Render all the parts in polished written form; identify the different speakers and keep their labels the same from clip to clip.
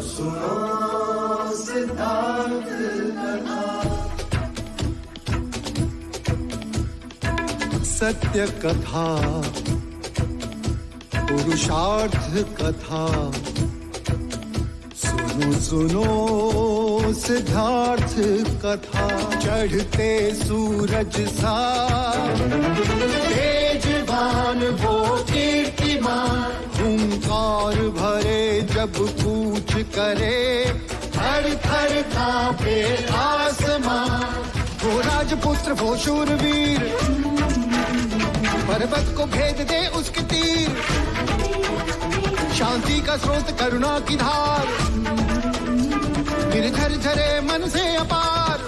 Speaker 1: सुनो सिद्धार्थ कथा। सत्य कथा, पुरुषार्थ कथा, सुनो सुनो सिद्धार्थ कथा। चढ़ते सूरज सा तेजवान वो कीर्तिमान, हुंकार भरे जब कूच करे, थर थर कांपे आसमान। वो राजपुत्र वो शूरवीर, पर्वत को भेद दे उसके तीर, शांति का स्रोत करुणा की धार, निर्झर झरे मन से अपार।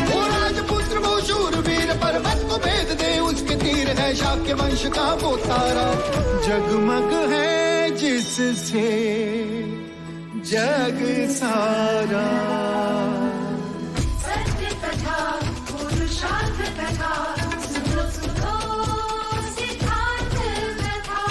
Speaker 1: वो राजपुत्र वो शूरवीर, पर्वत को भेद दे उसके तीर, है शाक्य वंश का वो तारा, जगमग है जिससे जग सारा।
Speaker 2: सत्य कथा, पुरुषार्थ कथा, सुनो सुनो सिद्धार्थ कथा।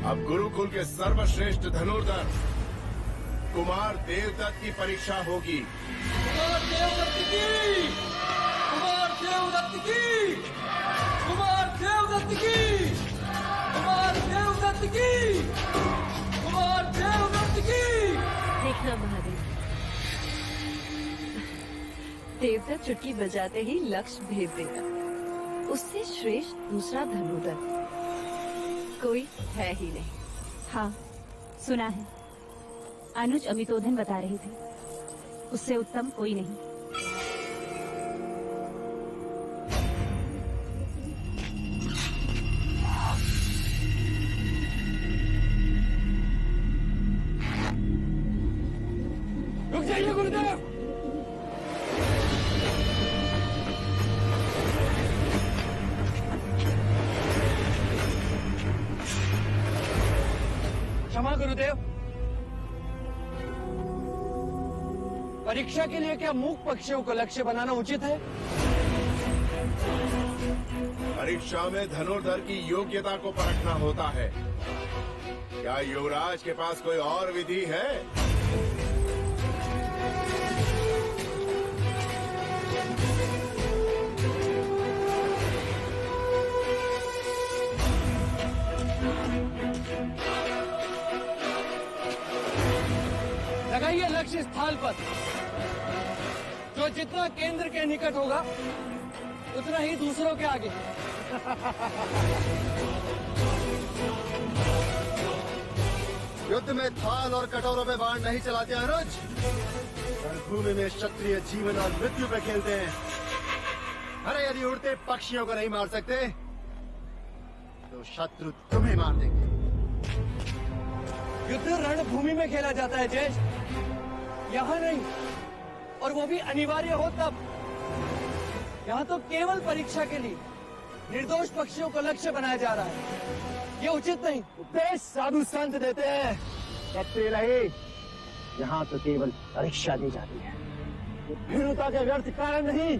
Speaker 3: अब गुरुकुल के सर्वश्रेष्ठ धनुर्धर कुमार देवदत्त की परीक्षा होगी।
Speaker 4: कुमार देवदत्त की, कुमार देवदत्त की, कुमार देवदत्त की, कुमार देवदत्त की, कुमार देवदत्त की।
Speaker 5: देखना महादेव, देवदत्त चुटकी बजाते ही लक्ष्य भेद देगा। उससे श्रेष्ठ दूसरा धनुर्धर कोई है ही नहीं।
Speaker 6: हाँ, सुना है। अनुज अमितोधन बता रहे थे, उससे उत्तम कोई नहीं।
Speaker 4: रुक जाइए गुरुदेव। क्षमा गुरुदेव, परीक्षा के लिए क्या मूक पक्षियों को लक्ष्य बनाना उचित है?
Speaker 3: परीक्षा में धनुर्धर की योग्यता को परखना होता है। क्या युवराज के पास कोई और विधि है?
Speaker 4: लगाइए लक्ष्य स्थल पर, जो जितना केंद्र के निकट होगा उतना ही दूसरों के आगे।
Speaker 1: युद्ध में थाल और कटोरों में बाण नहीं चलाते अनुज, रणभूमि में क्षत्रिय जीवन और मृत्यु पे खेलते हैं। अरे यदि उड़ते पक्षियों को नहीं मार सकते तो शत्रु तुम्हें मार देंगे।
Speaker 4: युद्ध रणभूमि में खेला जाता है जय, यहाँ नहीं, और वो भी अनिवार्य हो तब। यहाँ तो केवल परीक्षा के लिए निर्दोष पक्षियों को लक्ष्य बनाया जा रहा है, ये उचित नहीं।
Speaker 1: उपदेश साधु संत देते हैं, कहते रहे यहाँ तो केवल परीक्षा दी जाती है, भीरुता के व्यर्थ कारण नहीं।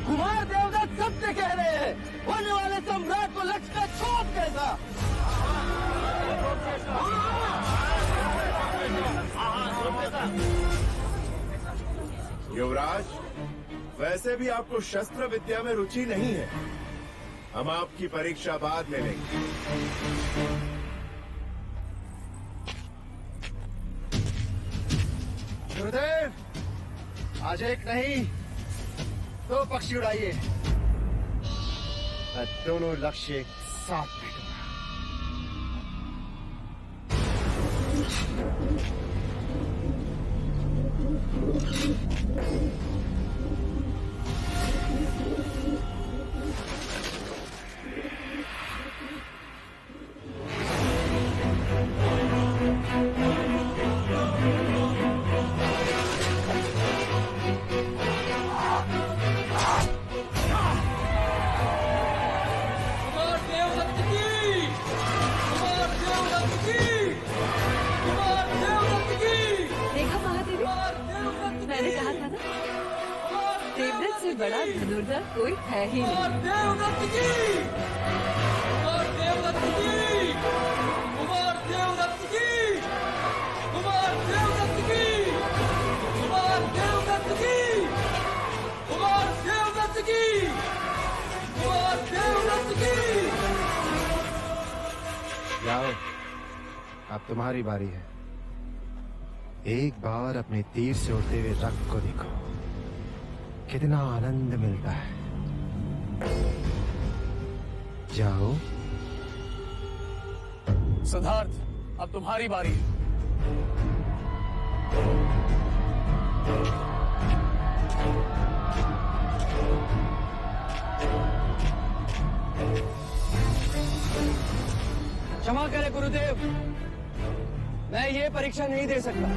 Speaker 4: कुमार देवदत्त सत्य कह रहे हैं, होने वाले सम्राट को लक्ष्य का छोप कैसा।
Speaker 3: युवराज, वैसे भी आपको शस्त्र विद्या में रुचि नहीं है। हम आपकी परीक्षा बाद में लेंगे।
Speaker 1: गुरुदेव, आज एक नहीं दो पक्षी उड़ाइए, मैं दोनों लक्ष्य एक साथ भेजूंगा।
Speaker 5: बड़ा धनुर्धर कोई है ही नहीं।
Speaker 4: देवदत्त की! कुमार देवदत्त की! कुमार देवदत्त की! कुमार देवदत्त की! कुमार देवदत्त की! कुमार देवदत्त की! कुमार देवदत्त की!
Speaker 1: जाओ, अब तुम्हारी बारी है। एक बार अपने तीर से उड़ते हुए रक्त को देखो, कितना आनंद मिलता है। जाओ।
Speaker 4: सिद्धार्थ, अब तुम्हारी बारी है। क्षमा करें गुरुदेव, मैं ये परीक्षा नहीं दे सकता।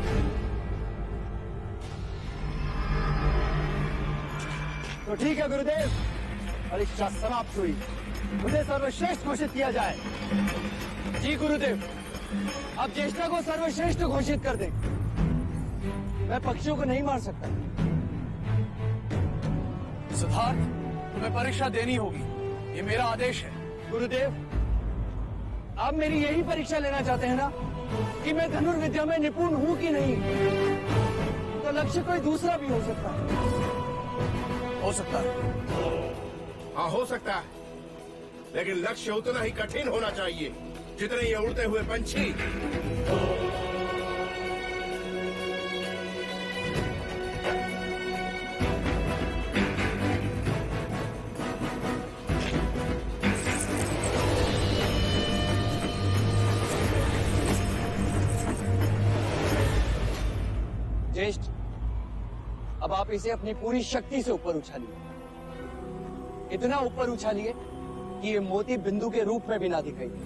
Speaker 4: तो ठीक है गुरुदेव, परीक्षा समाप्त हुई। मुझे सर्वश्रेष्ठ घोषित किया जाए। जी गुरुदेव, आप ज्येष्ठा को सर्वश्रेष्ठ घोषित कर दें। मैं पक्षियों को नहीं मार सकता। सिद्धार्थ, तुम्हें परीक्षा देनी होगी, ये मेरा आदेश है। गुरुदेव, आप मेरी यही परीक्षा लेना चाहते हैं ना कि मैं धनुर्विद्या में निपुण हूं कि नहीं? तो लक्ष्य कोई दूसरा भी हो सकता है। हो सकता है।
Speaker 3: हाँ, हो सकता है, लेकिन लक्ष्य उतना ही कठिन होना चाहिए जितने ये उड़ते हुए पंछी।
Speaker 4: ज्येष्ठ, अब आप इसे अपनी पूरी शक्ति से ऊपर उछालिए। इतना ऊपर उछालिए कि ये मोती बिंदु के रूप में भी ना दिखाई दे।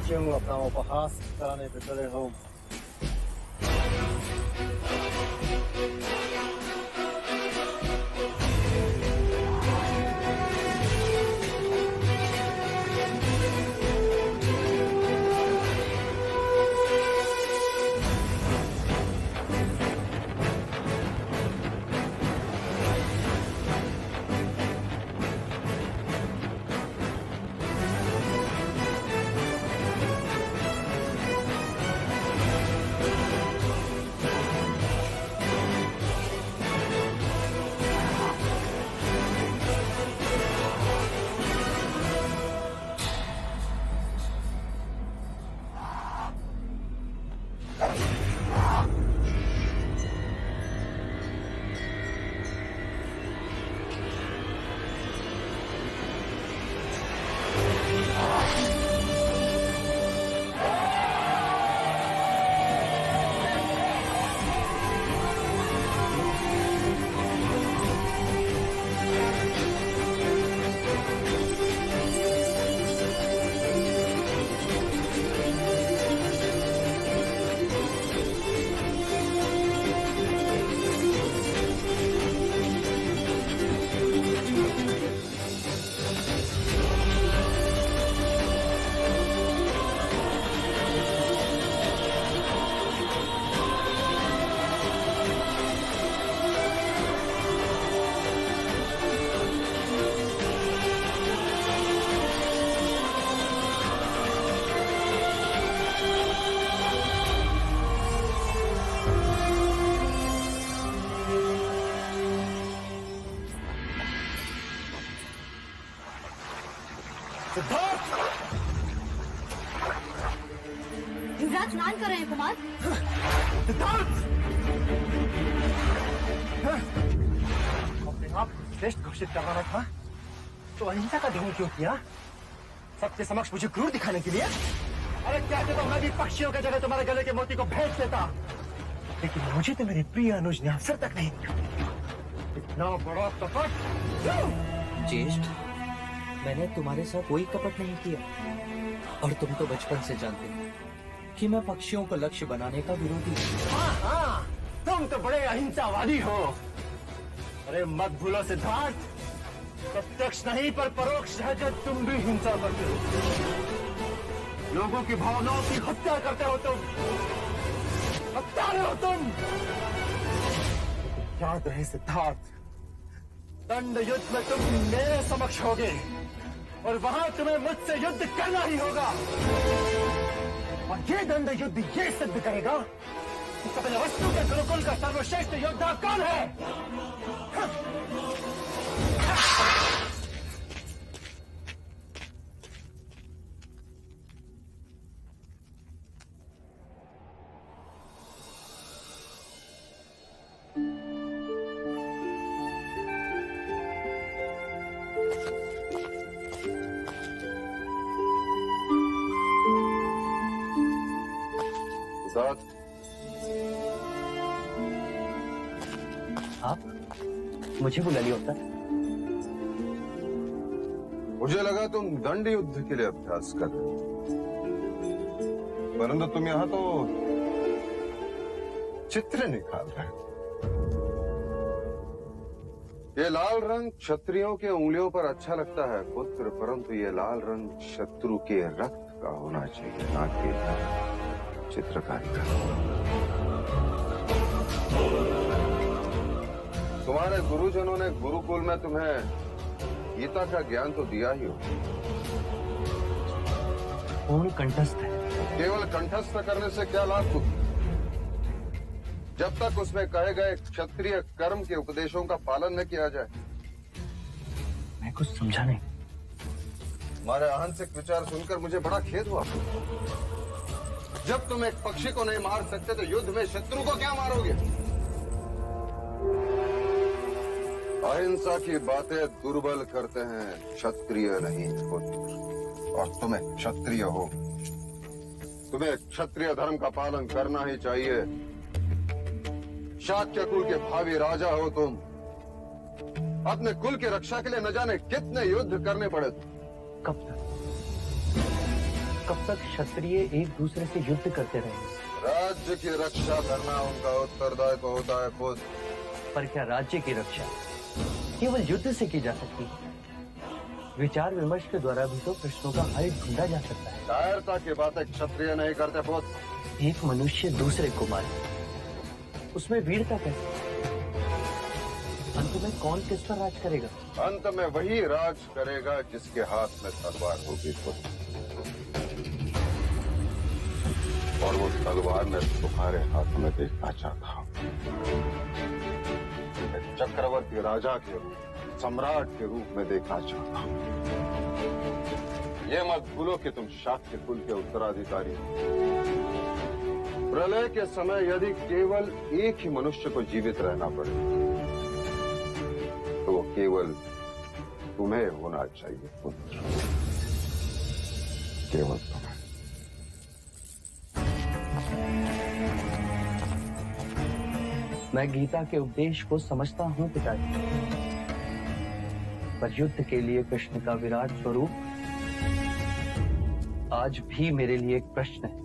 Speaker 1: क्यों अपना उपहास कराने पे चले हो?
Speaker 6: युवराज स्नान कर रहे हैं कुमार।
Speaker 1: अपने आप श्रेष्ठ घोषित करवाना था तो अहिंसा का ढोंग क्यों किया? सबके समक्ष मुझे क्रूर दिखाने के लिए? अरे क्या तो मैं भी पक्षियों की जगह तुम्हारे गले के मोती को भेज देता, लेकिन मुझे तो मेरे प्रिय अनुज ने अवसर तक नहीं दिया। इतना बड़ा कपट!
Speaker 7: ज्येष्ठ, मैंने तुम्हारे साथ कोई कपट नहीं किया, और तुम तो बचपन से जानते हो कि मैं पक्षियों को लक्ष्य बनाने का विरोधी हूँ।
Speaker 1: हाँ, तुम तो बड़े अहिंसावादी हो। अरे मत भूलो सिद्धार्थ, प्रत्यक्ष नहीं पर परोक्ष सहजत तुम भी हिंसा करते हो, लोगों की भावनाओं की हत्या करते हो तुम, हत्यारे हो तुम। याद रहे सिद्धार्थ, दंड युद्ध में तुम मेरे समक्ष होगे और वहां तुम्हें मुझसे युद्ध करना ही होगा। और ये दंड युद्ध ये सिद्ध करेगा कि कपिलवस्तु के गुरुकुल का सर्वश्रेष्ठ योद्धा कौन है।
Speaker 7: आप मुझे बुला लिया होता।
Speaker 8: मुझे लगा तुम दंड युद्ध के लिए अभ्यास कर रहे हो, परंतु तुम यहाँ तो चित्र निकाल रहे हो। ये लाल रंग क्षत्रियों के उंगलियों पर अच्छा लगता है पुत्र, परंतु ये लाल रंग शत्रु के रक्त का होना चाहिए, ना कि चित्रकारी का। तुम्हारे गुरुजनों ने गुरुकुल में तुम्हें गीता का ज्ञान तो दिया ही हो,
Speaker 7: पूर्ण कंठस्थ है।
Speaker 8: केवल कंठस्थ करने से क्या लाभ पुत्र? जब तक उसमें कहे गए क्षत्रिय कर्म के उपदेशों का पालन न किया जाए।
Speaker 7: मैं कुछ समझा नहीं।
Speaker 8: तुम्हारे अहंसिक विचार सुनकर मुझे बड़ा खेद हुआ। जब तुम एक पक्षी को नहीं मार सकते तो युद्ध में शत्रु को क्या मारोगे? अहिंसा की बातें दुर्बल करते हैं, क्षत्रिय नहीं पुत्र। और तुम्हें क्षत्रिय हो, तुम्हें क्षत्रिय धर्म का पालन करना ही चाहिए। शाक्य कुल के भावी राजा हो तुम, अपने कुल की रक्षा के लिए न जाने कितने युद्ध करने पड़े तुम।
Speaker 7: कब तक क्षत्रिय एक दूसरे से युद्ध करते रहेंगे?
Speaker 8: राज्य की रक्षा करना उनका उत्तरदायित्व होता है पुत्र।
Speaker 7: पर क्या राज्य की रक्षा केवल युद्ध से की जा सकती है? विचार विमर्श के द्वारा भी तो प्रश्नों का हल ढूंढा जा सकता है।
Speaker 8: कायरता की बातें क्षत्रिय नहीं करते पुत्र।
Speaker 7: एक मनुष्य दूसरे को मारे, उसमें वीरता कैसे? अंत में कौन किस पर राज करेगा?
Speaker 8: अंत में वही राज करेगा जिसके हाथ में तलवार होगी पुत्र। और वो तलवार मैं तुम्हारे हाथ में देखना चाहता हूँ। चक्रवर्ती राजा के रूप, सम्राट के रूप में देखना चाहता हूँ। ये मत भूलो कि तुम शाक्य कुल के उत्तराधिकारी हो। प्रलय के समय यदि केवल एक ही मनुष्य को जीवित रहना पड़े तो वो केवल तुम्हें होना चाहिए पुत्र, केवल तुम्हें।
Speaker 7: मैं गीता के उपदेश को समझता हूँ पिताजी, पर युद्ध के लिए कृष्ण का विराट स्वरूप आज भी मेरे लिए एक प्रश्न है।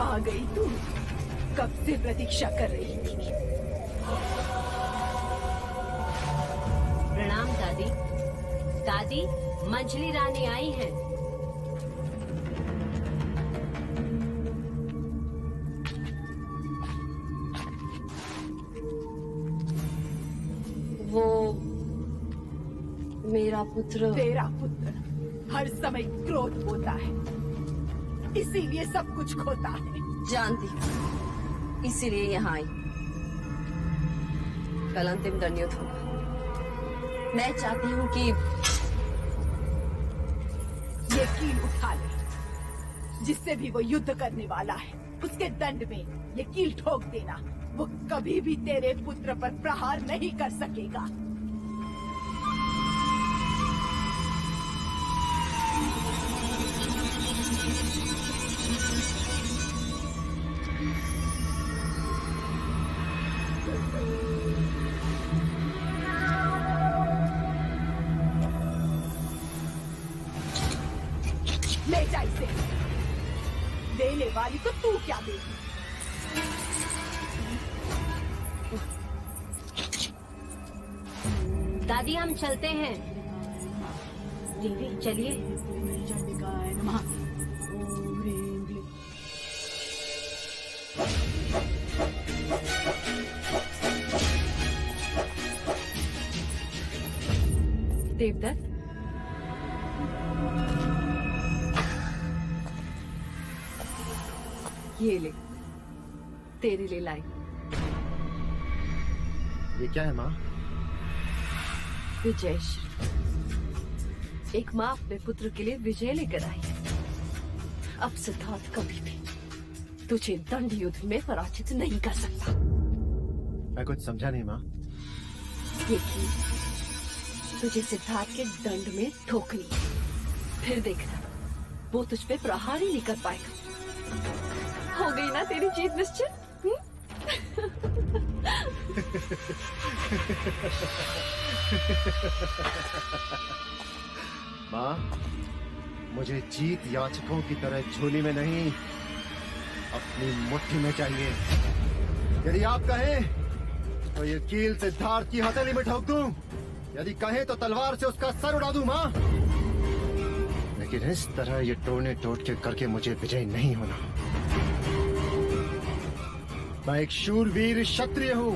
Speaker 9: आ गई तू, कब से प्रतीक्षा कर रही थी।
Speaker 10: प्रणाम दादी। दादी, मंजली रानी आई हैं।
Speaker 5: वो मेरा पुत्र।
Speaker 9: तेरा पुत्र हर समय क्रोध होता है, इसीलिए सब कुछ खोता है।
Speaker 5: जानती हूँ, इसीलिए यहाँ आई। कल अंतिम दंडयुद्ध होगा। मैं चाहती हूँ कि
Speaker 9: ये कील उठा ले। जिससे भी वो युद्ध करने वाला है, उसके दंड में ये कील ठोक देना। वो कभी भी तेरे पुत्र पर प्रहार नहीं कर सकेगा। जा इसे। देने वाली को तू क्या देगी?
Speaker 10: दादी हम चलते हैं। देवी चलिए।
Speaker 9: जटिकाय नमः। ओम ह्रीं क्लीं।
Speaker 5: देवदत्त, ये ले, तेरे लिए लाई।
Speaker 1: ये क्या है माँ?
Speaker 5: विजय श्री। एक माँ अपने पुत्र के लिए विजय लेकर आई है। अब सिद्धार्थ कभी भी तुझे दंड युद्ध में पराजित नहीं कर सकता।
Speaker 1: मैं कुछ समझा नहीं माँ।
Speaker 5: ये कील तुझे सिद्धार्थ के दंड में ठोकनी है। फिर देखना, वो तुझ पे प्रहार ही नहीं कर पाएगा। हो गई ना तेरी जीत निश्चित?
Speaker 1: माँ, मुझे जीत याचकों की तरह झोली में नहीं, अपनी मुट्ठी में चाहिए। यदि आप कहें तो ये कील सिद्धार्थ की हथेली में ठोक दूं, यदि कहें तो तलवार से उसका सर उड़ा दूं माँ। लेकिन इस तरह ये टोने टोट के करके मुझे विजय नहीं होना। मैं एक शूरवीर क्षत्रिय हूँ,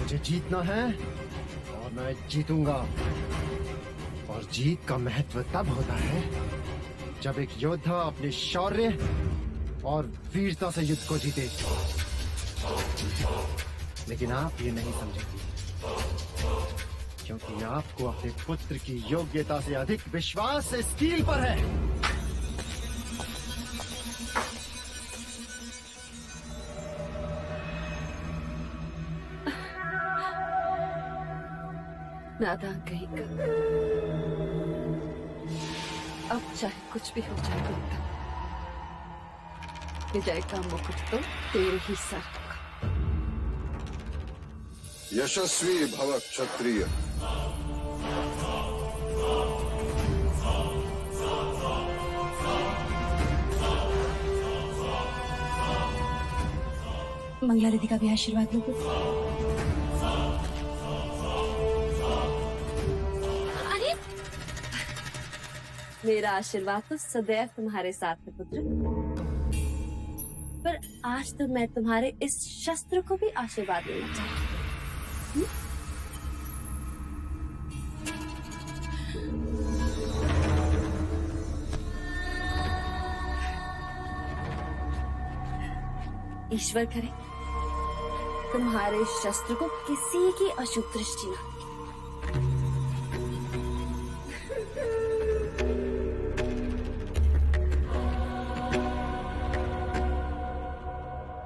Speaker 1: मुझे जीतना है और मैं जीतूंगा। और जीत का महत्व तब होता है जब एक योद्धा अपने शौर्य और वीरता से युद्ध को जीते। लेकिन आप ये नहीं समझेंगे, क्योंकि आपको अपने पुत्र की योग्यता से अधिक विश्वास इस कील पर है।
Speaker 5: नादान कहीं का। अब चाहे कुछ भी हो जाए बेटा, विजय का मुकुट तो तेरे ही सर होगा।
Speaker 8: यशस्वी भव क्षत्रिय।
Speaker 6: मंगला दीदी का भी आशीर्वाद लो पुत्र।
Speaker 5: अरे, मेरा आशीर्वाद तो सदैव तुम्हारे साथ है पुत्र, पर आज तो मैं तुम्हारे इस शस्त्र को भी आशीर्वाद देना चाहती हूँ। ईश्वर करे तुम्हारे शस्त्र को किसी की अशुभ दृष्टि न।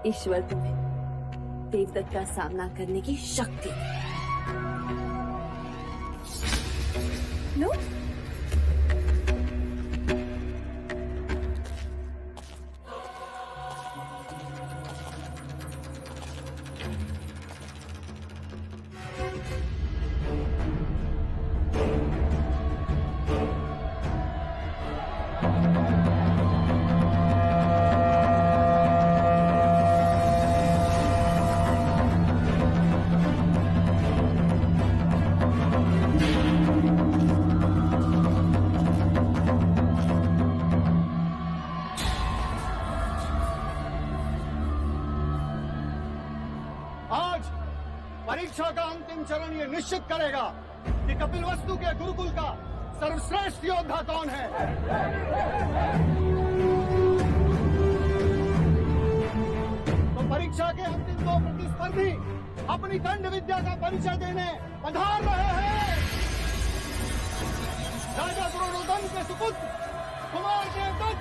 Speaker 5: ईश्वर तुम्हें देवदत्त का सामना करने की शक्ति दे। लो,
Speaker 1: परीक्षा का अंतिम चरण ये निश्चित करेगा कि कपिलवस्तु के गुरुकुल का सर्वश्रेष्ठ योद्धा कौन है। तो परीक्षा के अंतिम दो प्रतिस्पर्धी अपनी दंड विद्या का परिचय देने पधार रहे हैं। राजा द्रोणोदन के सुपुत्र कुमार देवदत्त।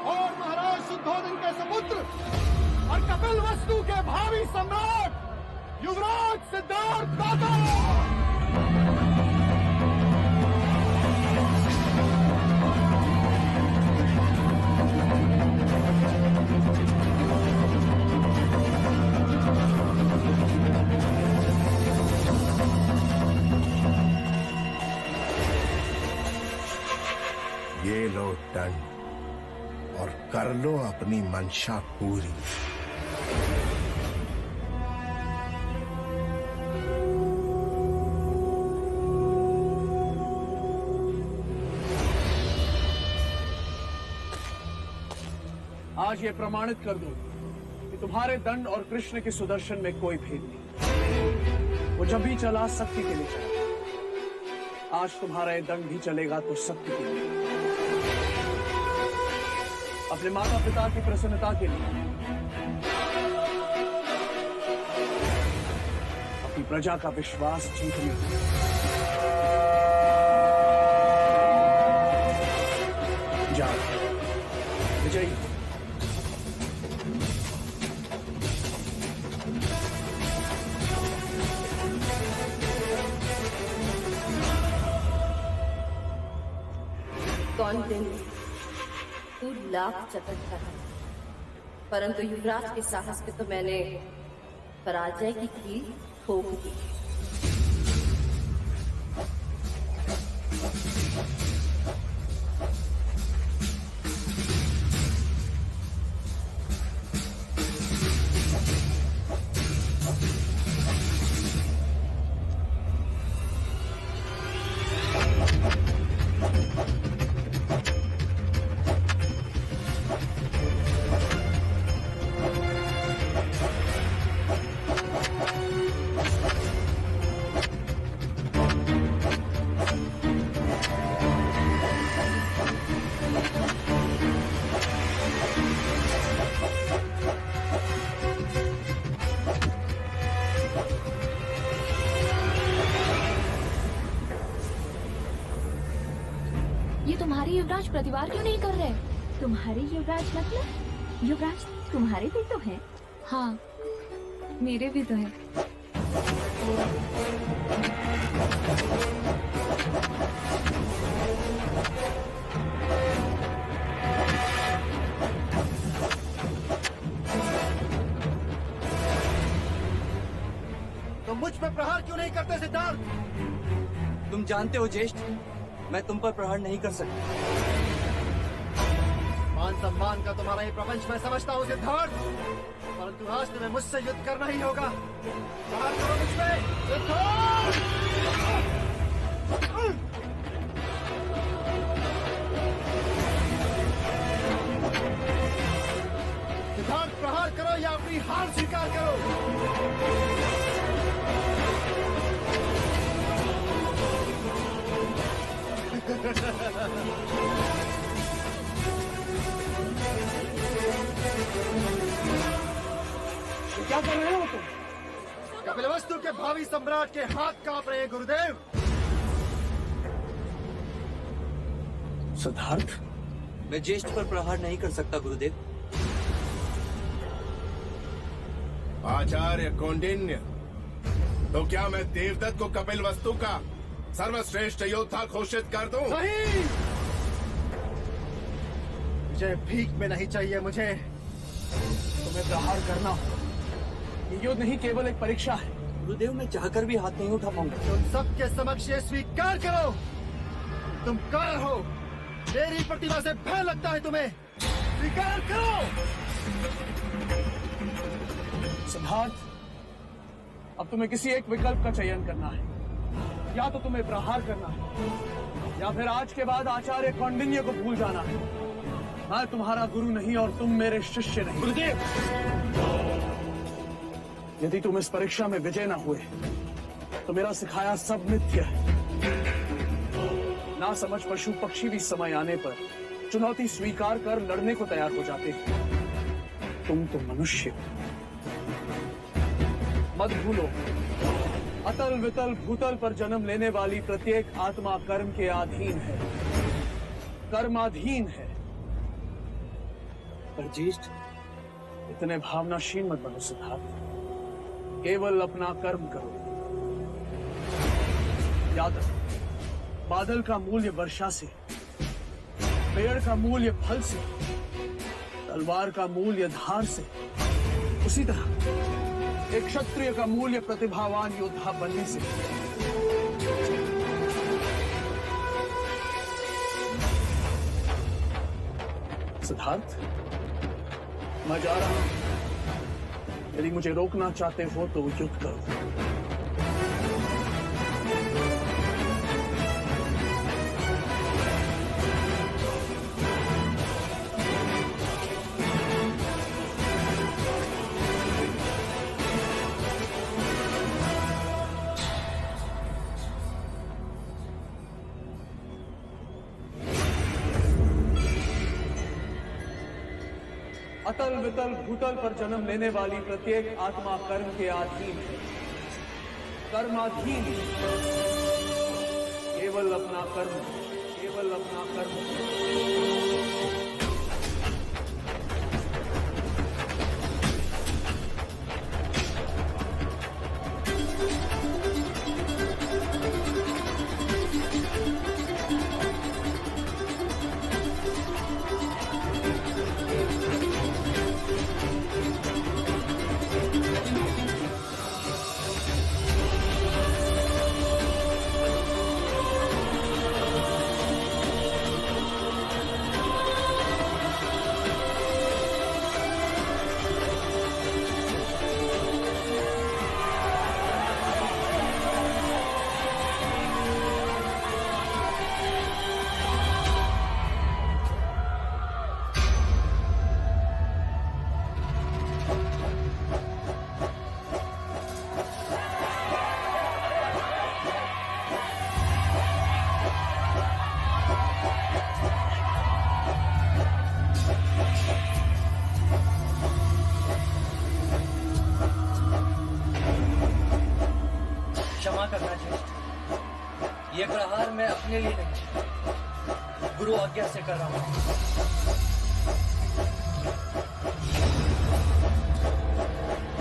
Speaker 1: और महाराज शुद्धोधन के सुपुत्र और कपिलवस्तु के भावी सम्राट युवराज सिद्धार्थ दाता।
Speaker 3: दंड और कर लो अपनी मंशा पूरी।
Speaker 11: आज ये प्रमाणित कर दो कि तुम्हारे दंड और कृष्ण के सुदर्शन में कोई भेद नहीं। वो जब भी चला शक्ति के लिए चला। आज तुम्हारा ये दंड भी चलेगा तो शक्ति के लिए, अपने माता पिता की प्रसन्नता के लिए, अपनी प्रजा का विश्वास जीतने के लिए। जाओ विजयी।
Speaker 5: कौन दिन तू लाख चतुर है, परंतु युवराज के साहस पे तो मैंने पराजय की कील ठोक दी।
Speaker 6: ये तुम्हारे युवराज प्रतिवार क्यों नहीं कर रहे? तुम्हारे युवराज मतलब? युवराज तुम्हारे भी तो हैं। हाँ, मेरे भी तो हैं।
Speaker 1: तुम मुझ पे प्रहार क्यों नहीं करते सिद्धार्थ?
Speaker 4: तुम जानते हो ज्येष्ठ, मैं तुम पर प्रहार नहीं कर सकता।
Speaker 1: मान सम्मान का तुम्हारा ये प्रपंच मैं समझता हूँ सिद्धार्थ, परंतु आज तुम्हें मुझसे युद्ध करना ही होगा। प्रहार करो मुझ पे सिद्धार्थ! सिद्धार्थ प्रहार करो या अपनी हार स्वीकार करो।
Speaker 11: क्या कर रहे हो तुम?
Speaker 1: कपिलवस्तु के भावी सम्राट के हाथ कांप रहे हैं गुरुदेव।
Speaker 11: सिद्धार्थ,
Speaker 4: मैं ज्येष्ठ पर प्रहार नहीं कर सकता गुरुदेव।
Speaker 3: आचार्य कौंडिन्य, तो क्या मैं देवदत्त को कपिलवस्तु का सर्वश्रेष्ठ योद्धा घोषित कर दूं?
Speaker 1: नहीं, विजय भीख में नहीं चाहिए मुझे।
Speaker 11: तुम्हें प्रहार करना हो। ये युद्ध नहीं केवल एक परीक्षा है।
Speaker 4: गुरुदेव, मैं चाहकर भी हाथ नहीं उठा पाऊंगा।
Speaker 1: तुम सबके समक्ष ये स्वीकार करो, तुम कायर हो। मेरी प्रतिभा से भय लगता है तुम्हें। स्वीकार करो।
Speaker 11: सिद्धार्थ, अब तुम्हें किसी एक विकल्प का चयन करना है। या तो तुम्हें प्रहार करना है, या फिर आज के बाद आचार्य कौंडिन्य को भूल जाना है। मैं तुम्हारा गुरु नहीं और तुम मेरे शिष्य नहीं।
Speaker 4: गुरुदेव,
Speaker 11: यदि तुम इस परीक्षा में विजय न हुए तो मेरा सिखाया सब मिथ्य है। ना समझ पशु पक्षी भी समय आने पर चुनौती स्वीकार कर लड़ने को तैयार हो जाते हैं। तुम तो मनुष्य हो। मत भूलो, अतल वितल भूतल पर जन्म लेने वाली प्रत्येक आत्मा कर्म के अधीन है, कर्माधीन है।
Speaker 4: पर ज्येष्ठ,
Speaker 11: इतने भावनाशील मत बनो सिद्धार्थ। केवल अपना कर्म करो। याद रखो, बादल का मूल्य वर्षा से, पेड़ का मूल्य फल से, तलवार का मूल्य धार से, उसी तरह एक क्षत्रिय का मूल्य प्रतिभावान योद्धा बनने से। सिद्धार्थ, मैं जा रहा हूं। यदि मुझे रोकना चाहते हो तो युद्ध करो। अतल वितल भूतल पर जन्म लेने वाली प्रत्येक आत्मा कर्म के अधीन है, कर्माधीन है। केवल अपना कर्म, केवल अपना कर्म।
Speaker 7: ये प्रहार मैं अपने लिए नहीं, गुरु आज्ञा से कर रहा हूं।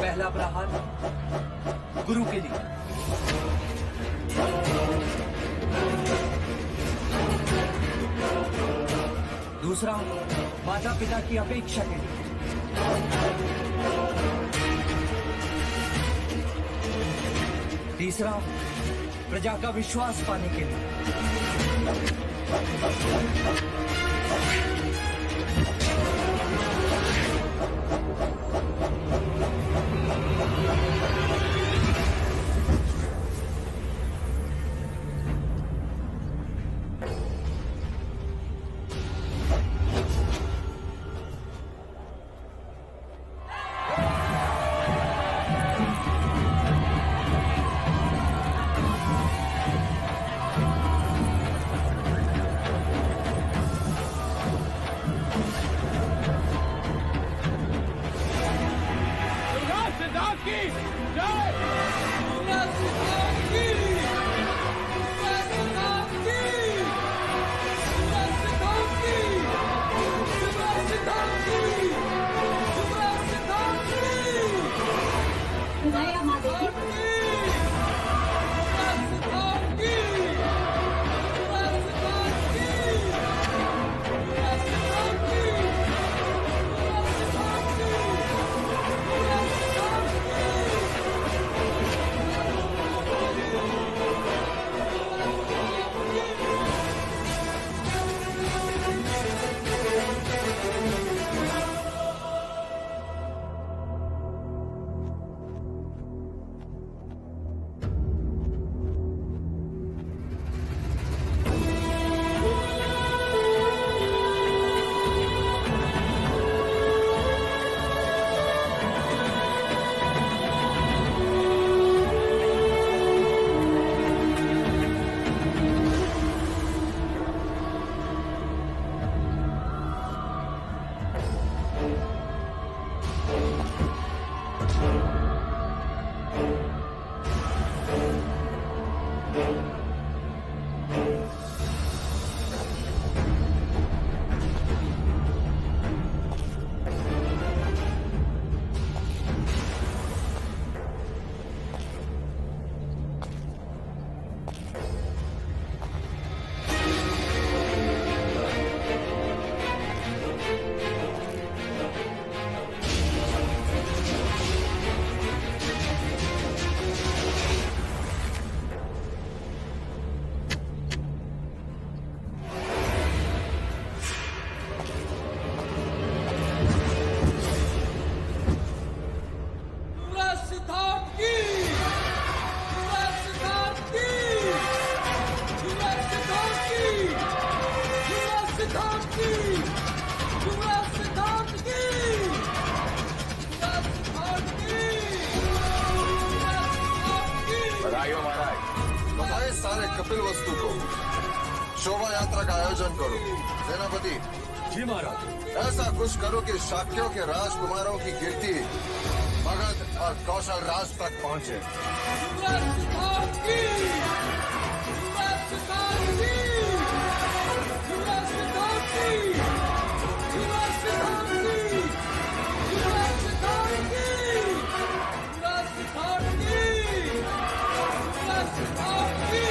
Speaker 7: पहला प्रहार गुरु के लिए, दूसरा माता पिता की अपेक्षा के लिए, तीसरा प्रजा का विश्वास पाने के लिए,
Speaker 12: सिद्धार्थ की, युवराज सिद्धार्थ की, युवराज सिद्धार्थ की, युवराज सिद्धार्थ की, युवराज सिद्धार्थ की, युवराज सिद्धार्थ की।
Speaker 8: बधाइयों महाराज। बताए सारे कपिल वस्तु को शोभा यात्रा का आयोजन करो। सेनापति
Speaker 13: जी महाराज।
Speaker 8: ऐसा कुछ करो कि शाक्यों के राजकुमारों की कीर्ति मगध और कौशल राज तक पहुंचे।
Speaker 12: युवराज सिद्धार्थ की, युवराज सिद्धार्थ की, युवराज सिद्धार्थ की, युवराज सिद्धार्थ की, युवराज सिद्धार्थ की, युवराज सिद्धार्थ की, युवराज सिद्धार्थ की।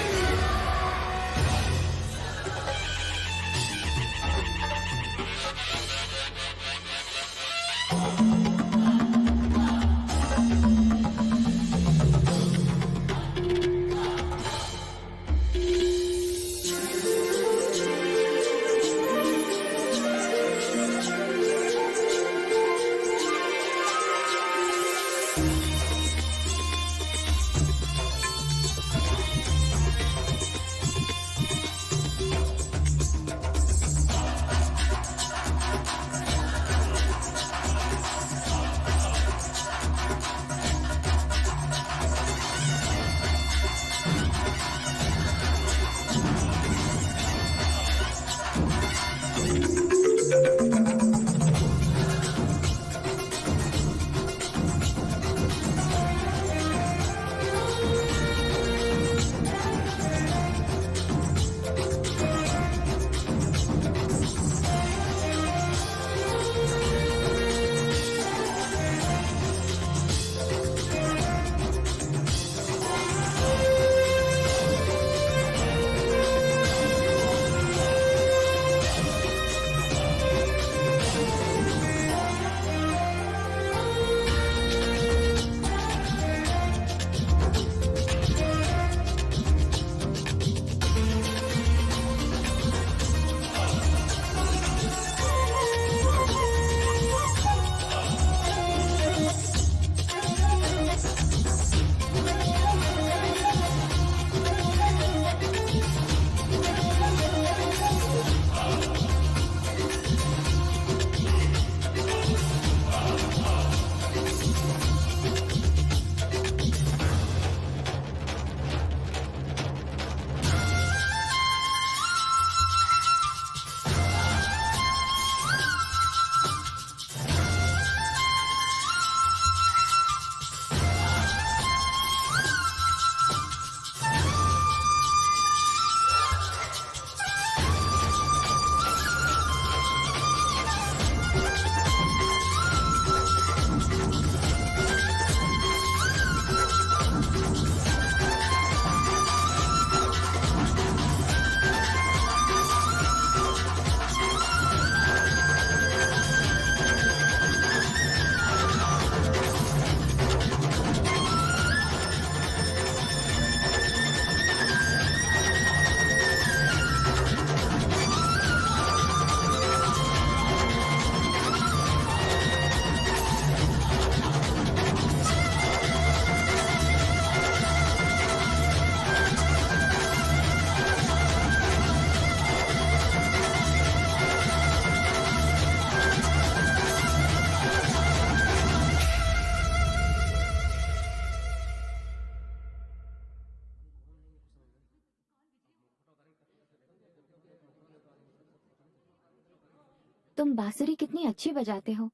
Speaker 6: तुम बांसुरी कितनी अच्छी बजाते हो।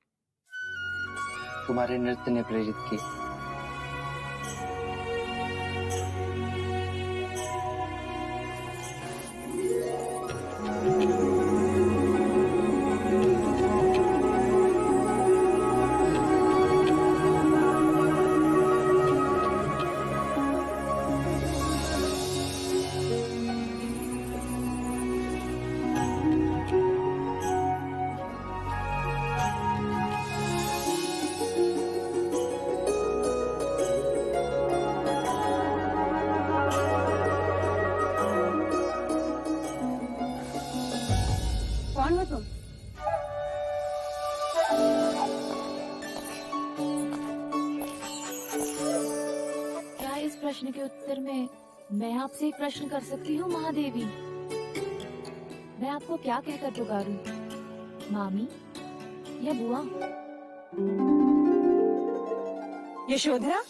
Speaker 7: तुम्हारे नृत्य ने प्रेरित की।
Speaker 6: प्रश्न के उत्तर में मैं आपसे एक प्रश्न कर सकती हूँ महादेवी? मैं आपको क्या कहकर पुकारूं? मामी या बुआ?
Speaker 9: यशोधरा,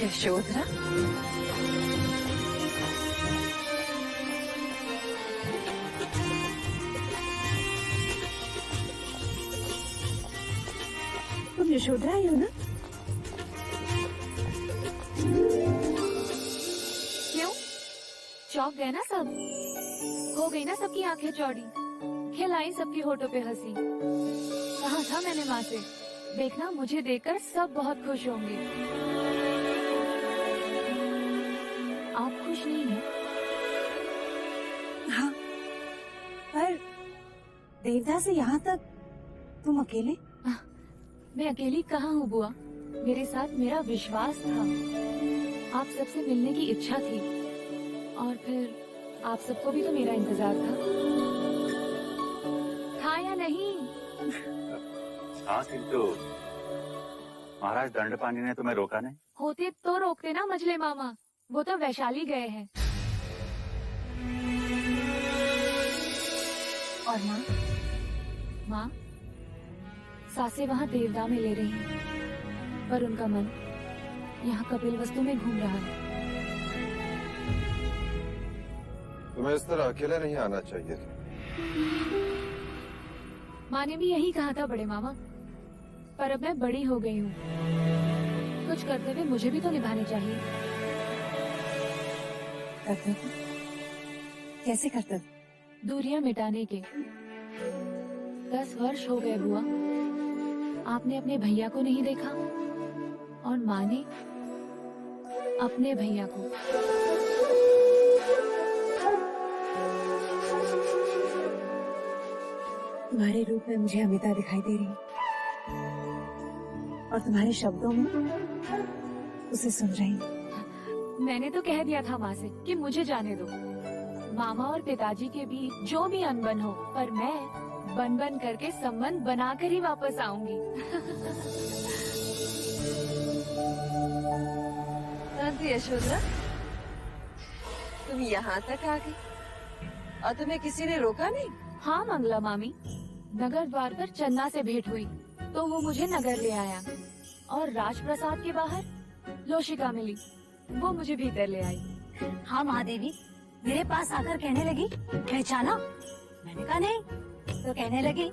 Speaker 9: यशोधरा, तुम यशोधरा ही हो ना?
Speaker 6: क्यों चौंक गए ना सब? हो गई ना सबकी आंखें चौड़ी? खिलाई सबकी होठों पे हंसी? कहा था मैंने माँ से, देखना मुझे देखकर सब बहुत खुश होंगे। आप खुश नहीं हैं?
Speaker 9: हाँ, पर देवदा से यहाँ तक तुम अकेले?
Speaker 6: मैं अकेली कहाँ हूँ बुआ, मेरे साथ मेरा विश्वास था, आप सबसे मिलने की इच्छा थी, और फिर आप सबको भी तो मेरा इंतजार था या नहीं?
Speaker 13: हाँ, किंतु महाराज दंडपाणी ने तुम्हें रोका नहीं?
Speaker 6: होते तो रोकते ना मजले मामा, वो तो वैशाली गए हैं।
Speaker 9: और माँ?
Speaker 6: माँ सासे वहाँ देवदा में ले रही हैं, पर उनका मन यहाँ कपिल वस्तु में घूम रहा है।
Speaker 8: तुम्हें इस तरह अकेले नहीं आना चाहिए था।
Speaker 6: माँ ने भी यही कहा था बड़े मामा, पर अब मैं बड़ी हो गई हूँ, कुछ कर्तव्य मुझे भी तो निभाने चाहिए।
Speaker 9: कर्तव्य? कैसे कर्तव्य?
Speaker 6: दूरियां मिटाने के। 10 वर्ष हो गए बुआ, आपने अपने भैया को नहीं देखा, और माँ ने अपने भैया को।
Speaker 9: तुम्हारे रूप में मुझे अमिता दिखाई दे रही, और तुम्हारे शब्दों में उसे सुन रही।
Speaker 6: मैंने तो कह दिया था माँ से कि मुझे जाने दो, मामा और पिताजी के बीच जो भी अनबन हो, पर मैं बन बन करके संबंध बनाकर ही वापस आऊंगी।
Speaker 5: यशोधरा, तुम यहाँ तक आ गई और तुम्हें किसी ने रोका नहीं?
Speaker 6: हाँ मंगला मामी, नगर द्वार पर चन्ना से भेंट हुई तो वो मुझे नगर ले आया, और राजप्रसाद के बाहर लोशिका मिली, वो मुझे भीतर ले आई।
Speaker 9: हाँ महादेवी, मेरे पास आकर कहने लगी, पहचाना? मैंने कहा नहीं, तो कहने लगी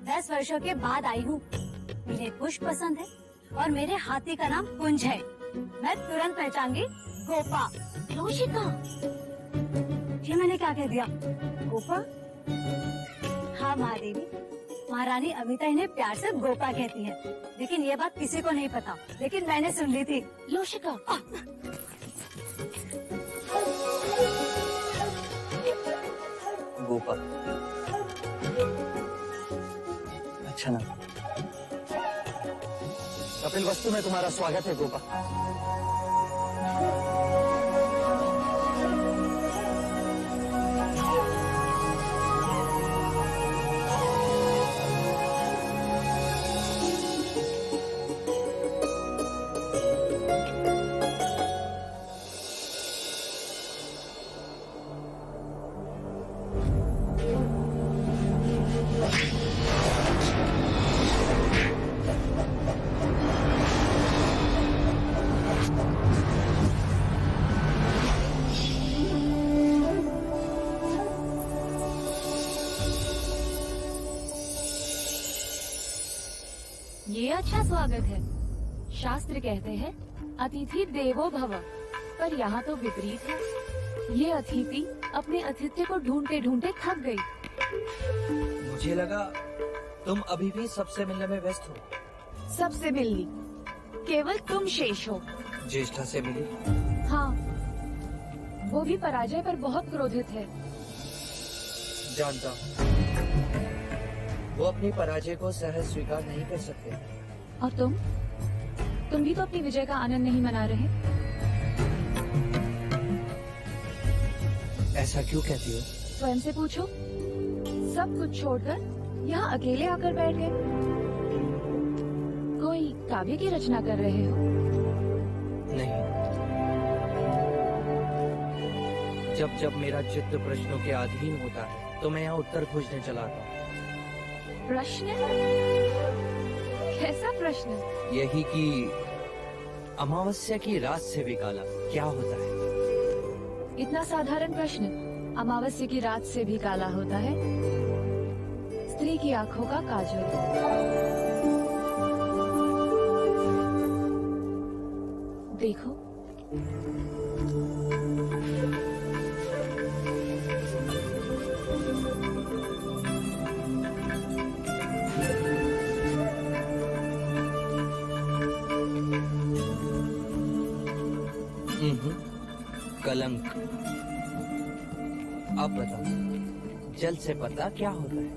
Speaker 9: 10 वर्षों के बाद आई हूँ, मुझे पुष्प पसंद है और मेरे हाथी का नाम कुंज है, मैं तुरंत पहचान गई गोपा।
Speaker 6: लोशिका?
Speaker 9: ये मैंने क्या कह दिया? गोपा? हाँ महादेवी, महारानी अमिता इन्हें प्यार से गोपा कहती है, लेकिन ये बात किसी को नहीं पता, लेकिन मैंने सुन ली थी।
Speaker 6: लोशिका?
Speaker 7: गोपा, अच्छा ना। कपिल वस्तु में तुम्हारा स्वागत है गोपा।
Speaker 6: ये अच्छा स्वागत है। शास्त्र कहते हैं अतिथि देवो भव, पर यहाँ तो विपरीत है। ये अतिथि अपने अतिथि को ढूंढते ढूंढते थक गई।
Speaker 7: मुझे लगा तुम अभी भी सबसे मिलने में व्यस्त हो।
Speaker 6: सबसे मिलनी? केवल तुम शेष हो।
Speaker 7: ज्येष्ठा से मिली?
Speaker 6: हाँ, वो भी पराजय पर बहुत क्रोधित है।
Speaker 7: जानता हूँ, वो अपनी पराजय को सहज स्वीकार नहीं कर सकते।
Speaker 6: और तुम भी तो अपनी विजय का आनंद नहीं मना रहे।
Speaker 7: ऐसा क्यों कहती हो?
Speaker 6: स्वयं से पूछो। सब कुछ छोड़कर यहाँ अकेले आकर बैठ गए। कोई काव्य की रचना कर रहे हो?
Speaker 7: नहीं, जब जब मेरा चित्त प्रश्नों के अधीन होता है तो मैं यहाँ उत्तर खोजने चला आता हूँ।
Speaker 6: प्रश्न? कैसा प्रश्न?
Speaker 7: यही कि अमावस्या की रात से भी काला क्या होता है?
Speaker 6: इतना साधारण प्रश्न। अमावस्या की रात से भी काला होता है स्त्री की आंखों का काजल। देखो,
Speaker 7: कलंक। अब बताओ, जल से पता क्या होता है?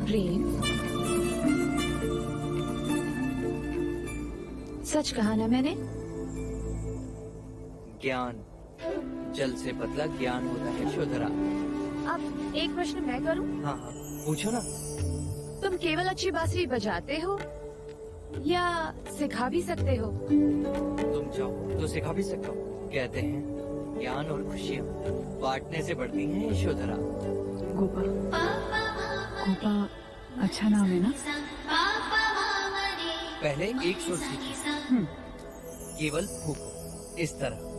Speaker 6: प्रेम। सच कहा ना मैंने?
Speaker 7: ज्ञान। जल से पतला ज्ञान होता है शुद्धरा।
Speaker 6: अब एक प्रश्न मैं करूं?
Speaker 7: हाँ हाँ, पूछो ना।
Speaker 6: तुम केवल अच्छी बांसुरी बजाते हो या सिखा भी सकते हो?
Speaker 7: तुम चाहो तो सिखा भी सकता हूँ। कहते हैं ज्ञान और खुशियाँ बांटने से बढ़ती हैं यशोधरा।
Speaker 14: गोपा, गोपा अच्छा नाम है ना?
Speaker 7: पहले एक सुर सीखी, केवल फूको इस तरह।